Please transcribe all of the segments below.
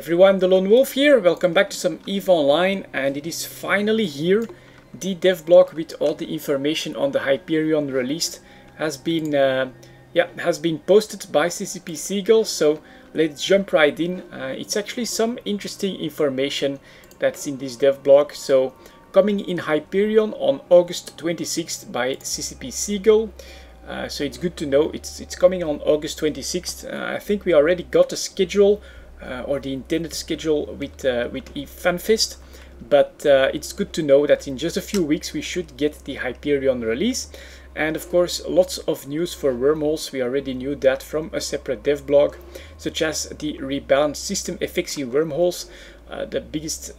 everyone, delonewolf here. Welcome back to some EVE Online, and it is finally here. The dev blog with all the information on the Hyperion released has been posted by CCP Seagull. So let's jump right in. It's actually some interesting information that's in this dev blog. So coming in Hyperion on August 26th by CCP Seagull. So it's good to know it's coming on August 26th. I think we already got a schedule or the intended schedule with EVE FanFest, but it's good to know that in just a few weeks we should get the Hyperion release. And of course, lots of news for wormholes. We already knew that from a separate dev blog, such as the rebalanced system effects in wormholes. The biggest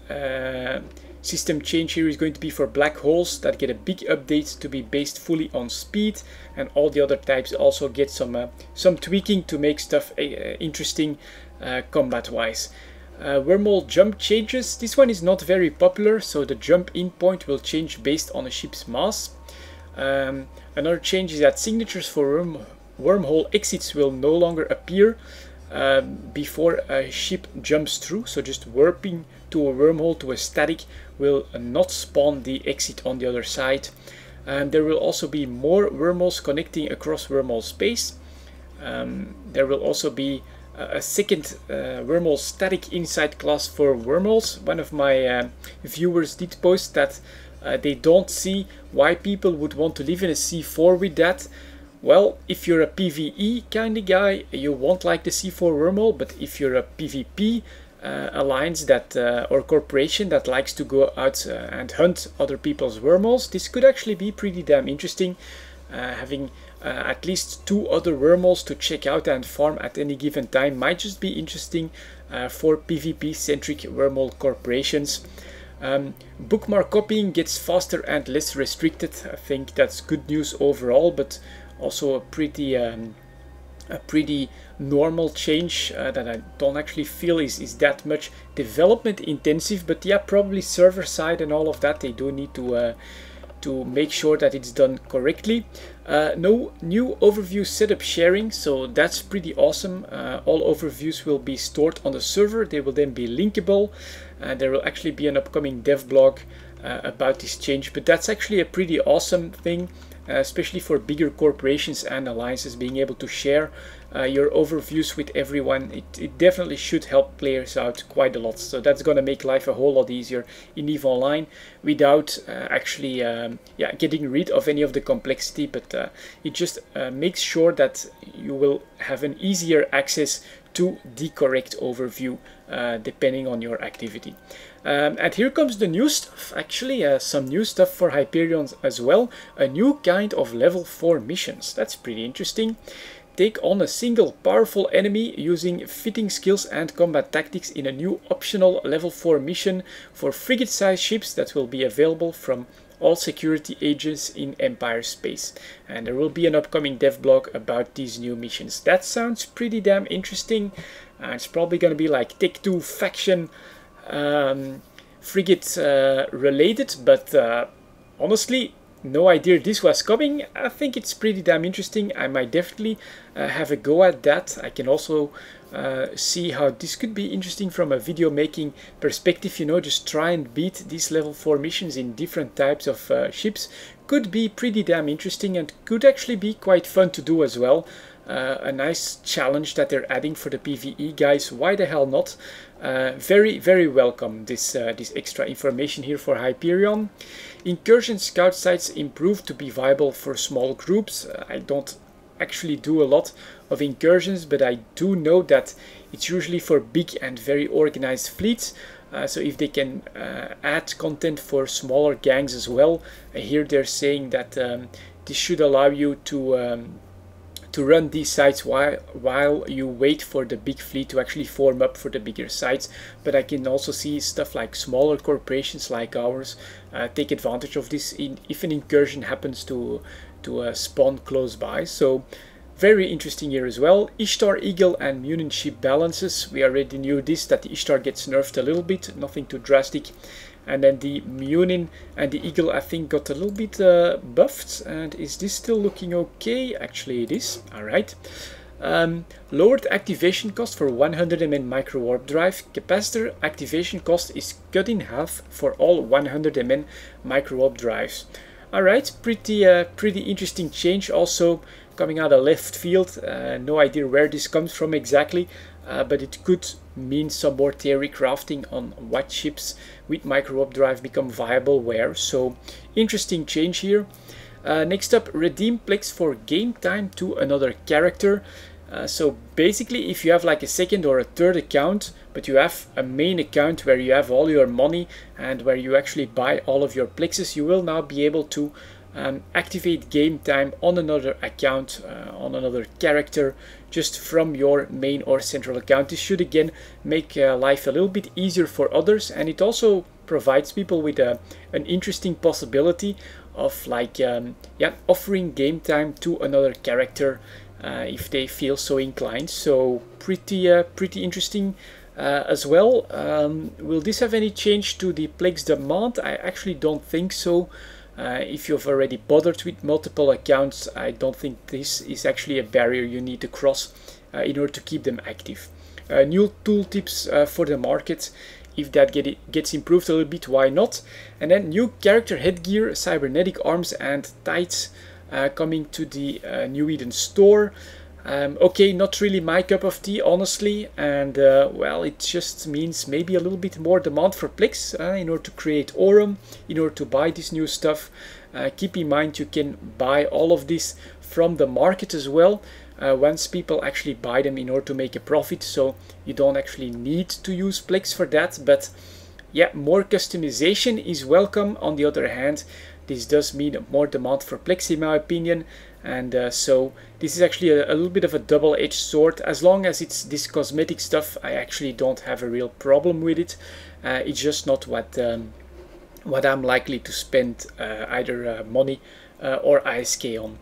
system change here is going to be for black holes that get a big update to be based fully on speed, and all the other types also get some tweaking to make stuff interesting combat wise. Wormhole jump changes. This one is not very popular, so the jump in point will change based on a ship's mass. Another change is that signatures for wormhole exits will no longer appear before a ship jumps through. So just warping to a wormhole, to a static, will not spawn the exit on the other side. There will also be more wormholes connecting across wormhole space. There will also be a second wormhole static inside class for wormholes. One of my viewers did post that they don't see why people would want to live in a C4 with that. Well, if you're a PvE kind of guy, you won't like the C4 wormhole, but if you're a PvP alliance that or corporation that likes to go out and hunt other people's wormholes, this could actually be pretty damn interesting. Having at least 2 other wormholes to check out and farm at any given time might just be interesting for PvP centric wormhole corporations. Bookmark copying gets faster and less restricted. I think that's good news overall, but also a pretty normal change that I don't actually feel is that much development intensive. But yeah, probably server side and all of that, they do need to make sure that it's done correctly. No new overview setup sharing, so that's pretty awesome. All overviews will be stored on the server. They will then be linkable. There will actually be an upcoming dev blog about this change, but that's actually a pretty awesome thing, especially for bigger corporations and alliances, being able to share your overviews with everyone. It definitely should help players out quite a lot. So that's going to make life a whole lot easier in EVE Online without actually getting rid of any of the complexity, but it just makes sure that you will have an easier access to the correct overview depending on your activity. And here comes the new stuff, actually some new stuff for Hyperion as well. A new kind of level 4 missions. That's pretty interesting. Take on a single powerful enemy using fitting skills and combat tactics in a new optional level 4 mission for frigate-sized ships that will be available from all security agents in Empire space. And there will be an upcoming dev blog about these new missions. That sounds pretty damn interesting. It's probably going to be like Tech 2 faction frigate related, but honestly, no idea this was coming. I think it's pretty damn interesting. I might definitely have a go at that. I can also see how this could be interesting from a video making perspective, you know, just try and beat these level 4 missions in different types of ships. Could be pretty damn interesting and could actually be quite fun to do as well. A nice challenge that they're adding for the PvE guys. Why the hell not? Very welcome this extra information here for Hyperion. Incursion scout sites improved to be viable for small groups. I don't actually do a lot of incursions, but I do know that it's usually for big and very organized fleets. So if they can add content for smaller gangs as well, here they're saying that this should allow you to run these sites while you wait for the big fleet to actually form up for the bigger sites. But I can also see stuff like smaller corporations like ours take advantage of this if an incursion happens to spawn close by. So very interesting here as well. Ishtar, Eagle and Munin ship balances. We already knew this, that the Ishtar gets nerfed a little bit, nothing too drastic. And then the Munin and the Eagle, I think, got a little bit buffed. And is this still looking okay? Actually, it is. All right. Lowered activation cost for 100 mN micro warp drive. Capacitor activation cost is cut in half for all 100 mN micro warp drives. Alright, pretty interesting change, also coming out of left field. No idea where this comes from exactly, but it could mean some more theory crafting on what chips with micro warp drive become viable where. So interesting change here. Next up, redeem Plex for game time to another character. So basically, if you have like a second or a third account, but you have a main account where you have all your money and where you actually buy all of your plexes, you will now be able to activate game time on another account, on another character, just from your main or central account. This should again make life a little bit easier for others, and it also provides people with an interesting possibility of like offering game time to another character if they feel so inclined. So pretty interesting as well. Will this have any change to the Plex demand? I actually don't think so. If you've already bothered with multiple accounts, I don't think this is actually a barrier you need to cross in order to keep them active. New tooltips for the market. If that gets improved a little bit, why not? And then new character headgear, cybernetic arms and tights coming to the New Eden store. Okay, not really my cup of tea, honestly, and well, it just means maybe a little bit more demand for Plex in order to create Aurum, in order to buy this new stuff. Keep in mind you can buy all of this from the market as well, once people actually buy them in order to make a profit, so you don't actually need to use Plex for that. But yeah, more customization is welcome. On the other hand, this does mean more demand for Plex in my opinion, and so this is actually a little bit of a double-edged sword. As long as it's this cosmetic stuff, I actually don't have a real problem with it. It's just not what I'm likely to spend either money or ISK on.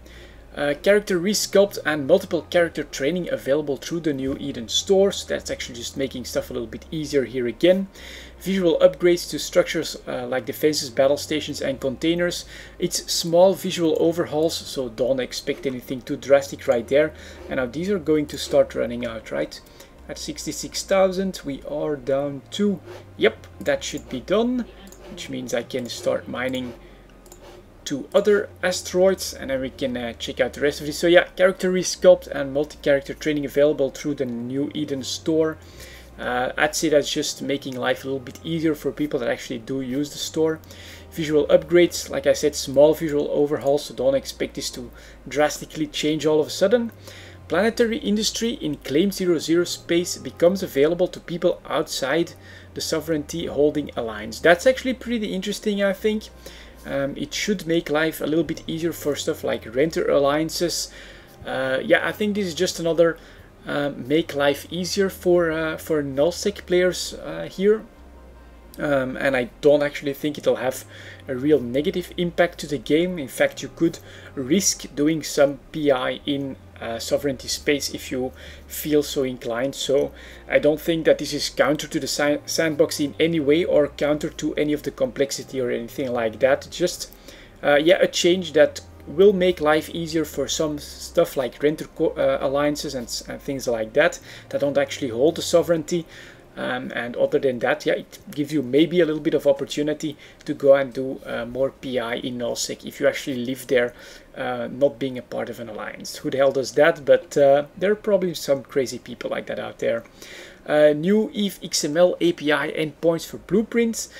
Character resculpt and multiple character training available through the New Eden store, so that's actually just making stuff a little bit easier here again. Visual upgrades to structures like defenses, battle stations and containers. It's small visual overhauls, so don't expect anything too drastic right there. And now these are going to start running out, right? At 66,000 we are down to, yep, that should be done, which means I can start mining to other asteroids, and then we can check out the rest of this. So yeah, character resculpt and multi-character training available through the New Eden store. I'd say that's just making life a little bit easier for people that actually do use the store. Visual upgrades, like I said, small visual overhauls, so don't expect this to drastically change all of a sudden. Planetary industry in Claim 00 space becomes available to people outside the sovereignty holding alliance. That's actually pretty interesting, I think. It should make life a little bit easier for stuff like renter alliances. Yeah, I think this is just another make life easier for nullsec players here. And I don't actually think it'll have a real negative impact to the game. In fact, you could risk doing some PI in sovereignty space if you feel so inclined. So I don't think that this is counter to the sandbox in any way or counter to any of the complexity or anything like that. Just yeah, a change that will make life easier for some stuff like renter alliances and things like that don't actually hold the sovereignty. And other than that, yeah, it gives you maybe a little bit of opportunity to go and do more PI in nullsec if you actually live there, not being a part of an alliance. Who the hell does that? But there are probably some crazy people like that out there. New EVE XML API endpoints for blueprints.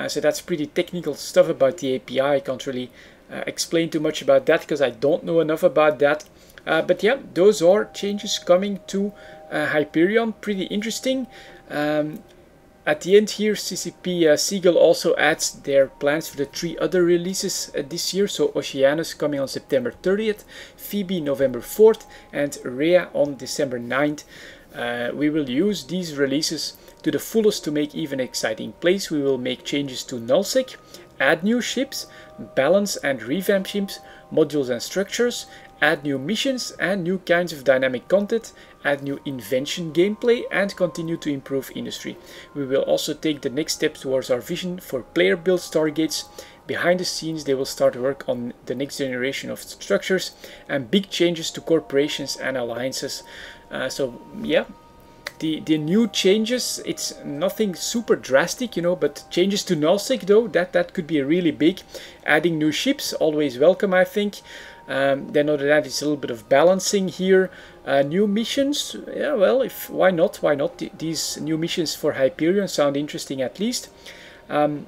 So that's pretty technical stuff about the API. I can't really explain too much about that because I don't know enough about that. But yeah, those are changes coming to Hyperion. Pretty interesting. At the end here, CCP Seagull also adds their plans for the 3 other releases this year. So Oceanus coming on September 30th, Phoebe November 4th, and Rhea on December 9th. We will use these releases to the fullest to make EVE an exciting place. We will make changes to nullsec, add new ships, balance and revamp ships, modules and structures, add new missions and new kinds of dynamic content, add new invention gameplay, and continue to improve industry. We will also take the next step towards our vision for player build stargates, behind the scenes they will start work on the next generation of structures and big changes to corporations and alliances. So yeah, the new changes, it's nothing super drastic, you know, but changes to nullsec though, that could be really big. Adding new ships, always welcome, I think. Then other than that, it's a little bit of balancing here. New missions, yeah, well, why not? These new missions for Hyperion sound interesting at least. And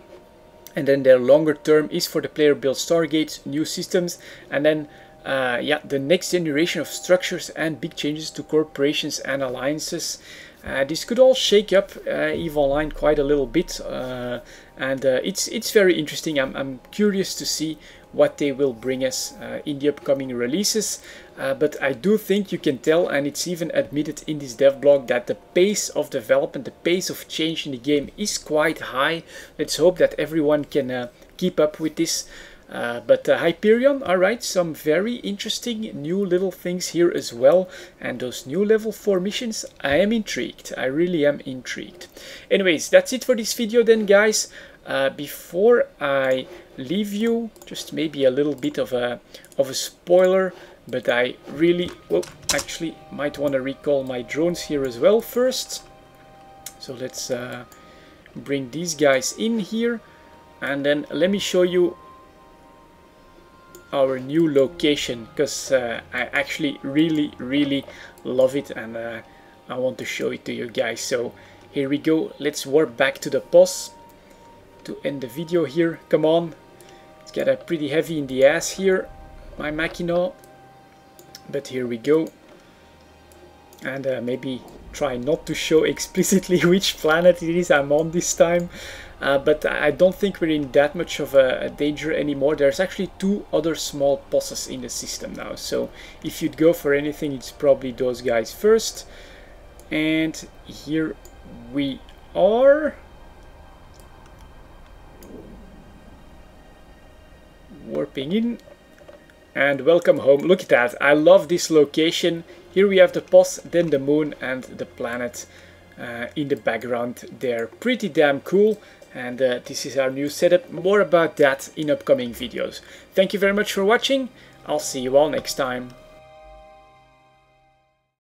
then their longer term is for the player build stargates, new systems, and then yeah, the next generation of structures and big changes to corporations and alliances. This could all shake up EVE Online quite a little bit, and it's very interesting. I'm curious to see what they will bring us in the upcoming releases, but I do think you can tell, and it's even admitted in this dev blog, that the pace of development, the pace of change in the game is quite high. Let's hope that everyone can keep up with this. But Hyperion, alright, some very interesting new little things here as well, and those new level 4 missions, I am intrigued. I really am intrigued. Anyways, that's it for this video then, guys. Before I leave you, just maybe a little bit of a spoiler, but I really, well, actually might want to recall my drones here as well first. So let's bring these guys in here, and then let me show you our new location, because I actually really love it, and I want to show it to you guys. So here we go, let's warp back to the POS to end the video here. Come on, it's got pretty heavy in the ass here, my Machina, but here we go. And maybe try not to show explicitly which planet it is I'm on this time, but I don't think we're in that much of a danger anymore. There's actually 2 other small bosses in the system now, so if you'd go for anything, it's probably those guys first. And here we are. Warping in, and welcome home. Look at that, I love this location. Here we have the POS, then the moon and the planet in the background there. Pretty damn cool, and this is our new setup. More about that in upcoming videos. Thank you very much for watching. I'll see you all next time.